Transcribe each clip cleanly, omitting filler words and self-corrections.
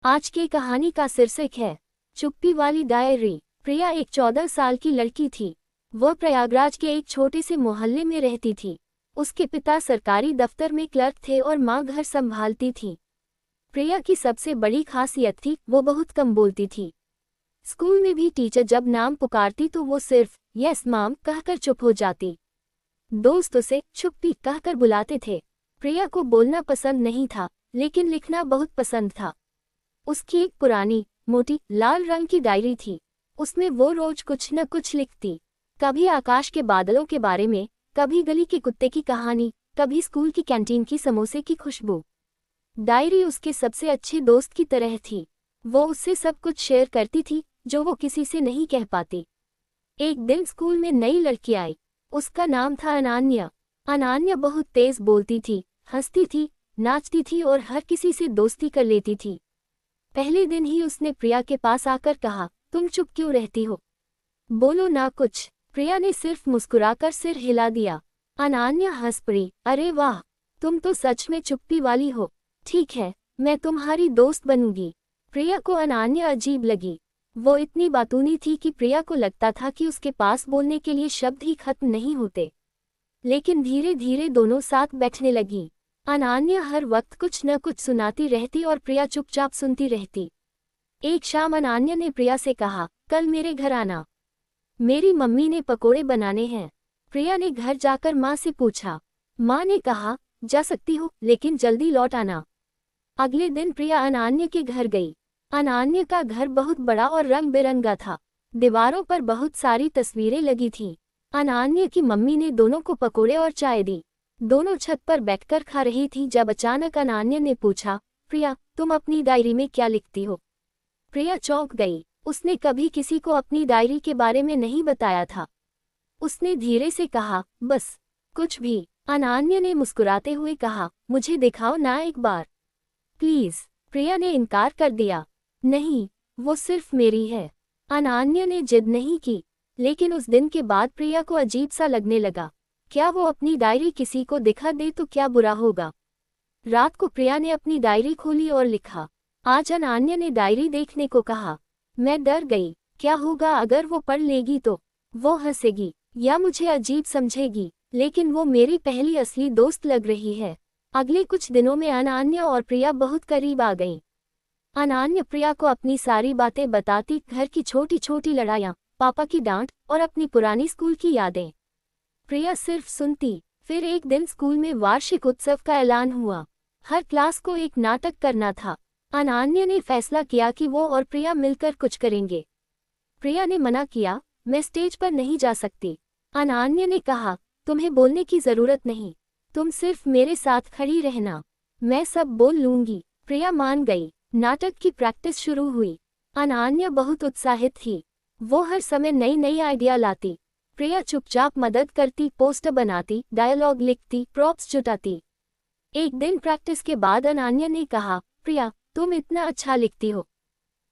आज की कहानी का शीर्षक है चुप्पी वाली डायरी। प्रिया एक 14 साल की लड़की थी। वह प्रयागराज के एक छोटे से मोहल्ले में रहती थी। उसके पिता सरकारी दफ्तर में क्लर्क थे और माँ घर संभालती थी। प्रिया की सबसे बड़ी खासियत थी वो बहुत कम बोलती थी। स्कूल में भी टीचर जब नाम पुकारती तो वो सिर्फ यस माम कहकर चुप हो जाती। दोस्त उसे चुप्पी कहकर बुलाते थे। प्रिया को बोलना पसंद नहीं था, लेकिन लिखना बहुत पसंद था। उसकी एक पुरानी मोटी लाल रंग की डायरी थी। उसमें वो रोज कुछ न कुछ लिखती। कभी आकाश के बादलों के बारे में, कभी गली के कुत्ते की कहानी, कभी स्कूल की कैंटीन की समोसे की खुशबू। डायरी उसके सबसे अच्छे दोस्त की तरह थी। वो उससे सब कुछ शेयर करती थी जो वो किसी से नहीं कह पाती। एक दिन स्कूल में नई लड़की आई। उसका नाम था अनान्या। अनान्या बहुत तेज बोलती थी, हंसती थी, नाचती थी और हर किसी से दोस्ती कर लेती थी। पहले दिन ही उसने प्रिया के पास आकर कहा, तुम चुप क्यों रहती हो? बोलो ना कुछ। प्रिया ने सिर्फ मुस्कुराकर सिर हिला दिया। अनान्या हंस पड़ी, अरे वाह, तुम तो सच में चुप्पी वाली हो। ठीक है, मैं तुम्हारी दोस्त बनूंगी। प्रिया को अनान्या अजीब लगी। वो इतनी बातूनी थी कि प्रिया को लगता था कि उसके पास बोलने के लिए शब्द ही खत्म नहीं होते। लेकिन धीरे धीरे दोनों साथ बैठने लगी। अनान्या हर वक्त कुछ न कुछ सुनाती रहती और प्रिया चुपचाप सुनती रहती। एक शाम अनान्या ने प्रिया से कहा, कल मेरे घर आना, मेरी मम्मी ने पकोड़े बनाने हैं। प्रिया ने घर जाकर माँ से पूछा। माँ ने कहा, जा सकती हो, लेकिन जल्दी लौट आना। अगले दिन प्रिया अनान्या के घर गई। अनान्या का घर बहुत बड़ा और रंग बिरंगा था। दीवारों पर बहुत सारी तस्वीरें लगी थीं। अनान्या की मम्मी ने दोनों को पकोड़े और चाय दी। दोनों छत पर बैठकर खा रही थी जब अचानक अनान्या ने पूछा, प्रिया, तुम अपनी डायरी में क्या लिखती हो? प्रिया चौंक गई। उसने कभी किसी को अपनी डायरी के बारे में नहीं बताया था। उसने धीरे से कहा, बस कुछ भी। अनान्या ने मुस्कुराते हुए कहा, मुझे दिखाओ ना एक बार, प्लीज। प्रिया ने इनकार कर दिया। नहीं, वो सिर्फ मेरी है। अनान्या ने जिद नहीं की, लेकिन उस दिन के बाद प्रिया को अजीब सा लगने लगा। क्या वो अपनी डायरी किसी को दिखा दे तो क्या बुरा होगा? रात को प्रिया ने अपनी डायरी खोली और लिखा। आज अनान्या ने डायरी देखने को कहा। मैं डर गई, क्या होगा अगर वो पढ़ लेगी तो? वो हंसेगी या मुझे अजीब समझेगी, लेकिन वो मेरी पहली असली दोस्त लग रही है। अगले कुछ दिनों में अनान्या और प्रिया बहुत करीब आ गईं। अनान्या प्रिया को अपनी सारी बातें बताती, घर की छोटी छोटी लड़ाइयाँ, पापा की डांट और अपनी पुरानी स्कूल की यादें। प्रिया सिर्फ सुनती। फिर एक दिन स्कूल में वार्षिक उत्सव का ऐलान हुआ। हर क्लास को एक नाटक करना था। अनान्या ने फैसला किया कि वो और प्रिया मिलकर कुछ करेंगे। प्रिया ने मना किया, मैं स्टेज पर नहीं जा सकती। अनान्या ने कहा, तुम्हें बोलने की जरूरत नहीं, तुम सिर्फ मेरे साथ खड़ी रहना, मैं सब बोल लूंगी। प्रिया मान गई। नाटक की प्रैक्टिस शुरू हुई। अनान्या बहुत उत्साहित थी। वो हर समय नई नई आइडिया लाती। प्रिया चुपचाप मदद करती, पोस्टर बनाती, डायलॉग लिखती, प्रॉप्स जुटाती। एक दिन प्रैक्टिस के बाद अनान्या ने कहा, प्रिया, तुम इतना अच्छा लिखती हो,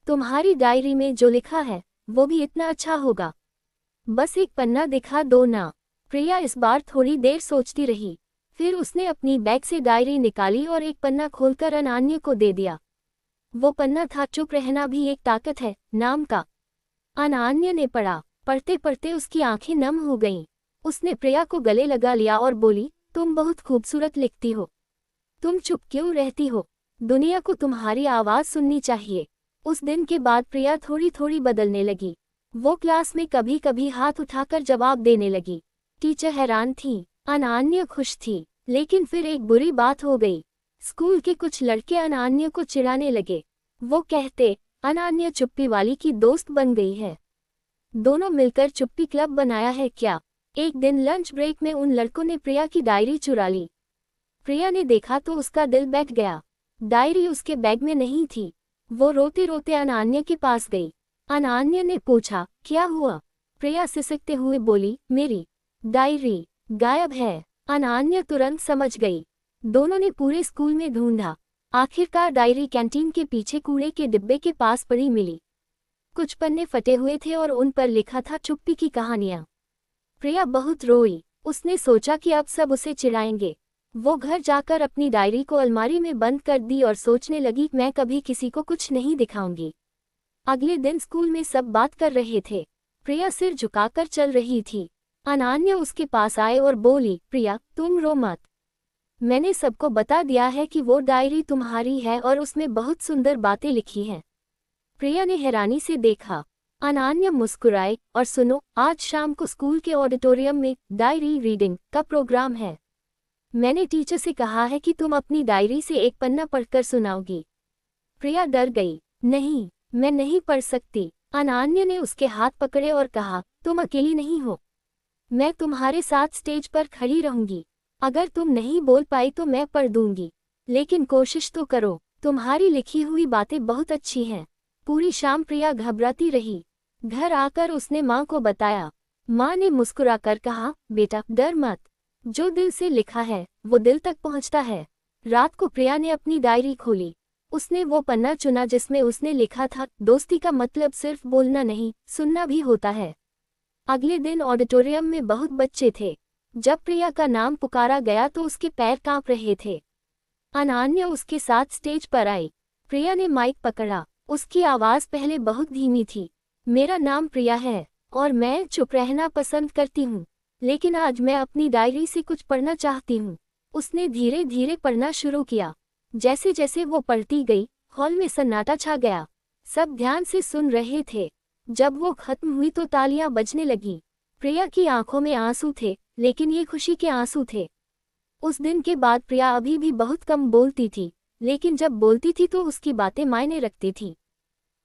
तुम्हारी डायरी में जो लिखा है वो भी इतना अच्छा होगा, बस एक पन्ना दिखा दो ना। प्रिया इस बार थोड़ी देर सोचती रही। फिर उसने अपनी बैग से डायरी निकाली और एक पन्ना खोलकर अनान्या को दे दिया। वो पन्ना था चुप रहना भी एक ताकत है नाम का। अनान्या ने पढ़ा। पढ़ते पढ़ते उसकी आंखें नम हो गईं। उसने प्रिया को गले लगा लिया और बोली, तुम बहुत खूबसूरत लिखती हो, तुम चुप क्यों रहती हो? दुनिया को तुम्हारी आवाज़ सुननी चाहिए। उस दिन के बाद प्रिया थोड़ी थोड़ी बदलने लगी। वो क्लास में कभी कभी हाथ उठाकर जवाब देने लगी। टीचर हैरान थी, अनान्या खुश थी। लेकिन फिर एक बुरी बात हो गई। स्कूल के कुछ लड़के अनान्या को चिढ़ाने लगे। वो कहते, अनान्या चुप्पी वाली की दोस्त बन गई है। दोनों मिलकर चुप्पी क्लब बनाया है क्या? एक दिन लंच ब्रेक में उन लड़कों ने प्रिया की डायरी चुरा ली। प्रिया ने देखा तो उसका दिल बैठ गया। डायरी उसके बैग में नहीं थी। वो रोते रोते अनान्या के पास गई। अनान्या ने पूछा, क्या हुआ? प्रिया सिसकते हुए बोली, मेरी डायरी गायब है। अनान्या तुरंत समझ गई। दोनों ने पूरे स्कूल में ढूंढा। आखिरकार डायरी कैंटीन के पीछे कूड़े के डिब्बे के पास पड़ी मिली। कुछ पन्ने फटे हुए थे और उन पर लिखा था चुप्पी की कहानियां। प्रिया बहुत रोई। उसने सोचा कि अब सब उसे चिढ़ाएंगे। वो घर जाकर अपनी डायरी को अलमारी में बंद कर दी और सोचने लगी, मैं कभी किसी को कुछ नहीं दिखाऊंगी। अगले दिन स्कूल में सब बात कर रहे थे। प्रिया सिर झुकाकर चल रही थी। अनन्या उसके पास आए और बोली, प्रिया तुम रो मत। मैंने सबको बता दिया है कि वो डायरी तुम्हारी है और उसमें बहुत सुंदर बातें लिखी हैं। प्रिया ने हैरानी से देखा। अनन्या मुस्कुराई, और सुनो, आज शाम को स्कूल के ऑडिटोरियम में डायरी रीडिंग का प्रोग्राम है। मैंने टीचर से कहा है कि तुम अपनी डायरी से एक पन्ना पढ़कर सुनाओगी। प्रिया डर गई। नहीं, मैं नहीं पढ़ सकती। अनन्या ने उसके हाथ पकड़े और कहा, तुम अकेली नहीं हो, मैं तुम्हारे साथ स्टेज पर खड़ी रहूंगी। अगर तुम नहीं बोल पाई तो मैं पढ़ दूंगी, लेकिन कोशिश तो करो। तुम्हारी लिखी हुई बातें बहुत अच्छी हैं। पूरी शाम प्रिया घबराती रही। घर आकर उसने माँ को बताया। माँ ने मुस्कुराकर कहा, बेटा डर मत, जो दिल से लिखा है वो दिल तक पहुँचता है। रात को प्रिया ने अपनी डायरी खोली। उसने वो पन्ना चुना जिसमें उसने लिखा था, दोस्ती का मतलब सिर्फ बोलना नहीं, सुनना भी होता है। अगले दिन ऑडिटोरियम में बहुत बच्चे थे। जब प्रिया का नाम पुकारा गया तो उसके पैर कांप रहे थे। अनन्या उसके साथ स्टेज पर आई। प्रिया ने माइक पकड़ा। उसकी आवाज़ पहले बहुत धीमी थी। मेरा नाम प्रिया है और मैं चुप रहना पसंद करती हूँ, लेकिन आज मैं अपनी डायरी से कुछ पढ़ना चाहती हूँ। उसने धीरे धीरे पढ़ना शुरू किया। जैसे जैसे वो पढ़ती गई, हॉल में सन्नाटा छा गया। सब ध्यान से सुन रहे थे। जब वो खत्म हुई तो तालियां बजने लगी। प्रिया की आंखों में आंसू थे, लेकिन ये खुशी के आंसू थे। उस दिन के बाद प्रिया अभी भी बहुत कम बोलती थी, लेकिन जब बोलती थी तो उसकी बातें मायने रखती थी।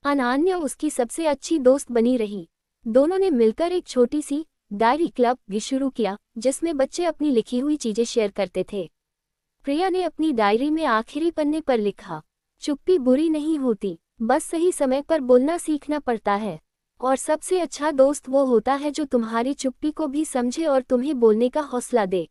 अनन्या उसकी सबसे अच्छी दोस्त बनी रही। दोनों ने मिलकर एक छोटी सी डायरी क्लब भी शुरू किया, जिसमें बच्चे अपनी लिखी हुई चीजें शेयर करते थे। प्रिया ने अपनी डायरी में आखिरी पन्ने पर लिखा, चुप्पी बुरी नहीं होती, बस सही समय पर बोलना सीखना पड़ता है। और सबसे अच्छा दोस्त वो होता है जो तुम्हारी चुप्पी को भी समझे और तुम्हें बोलने का हौसला दे।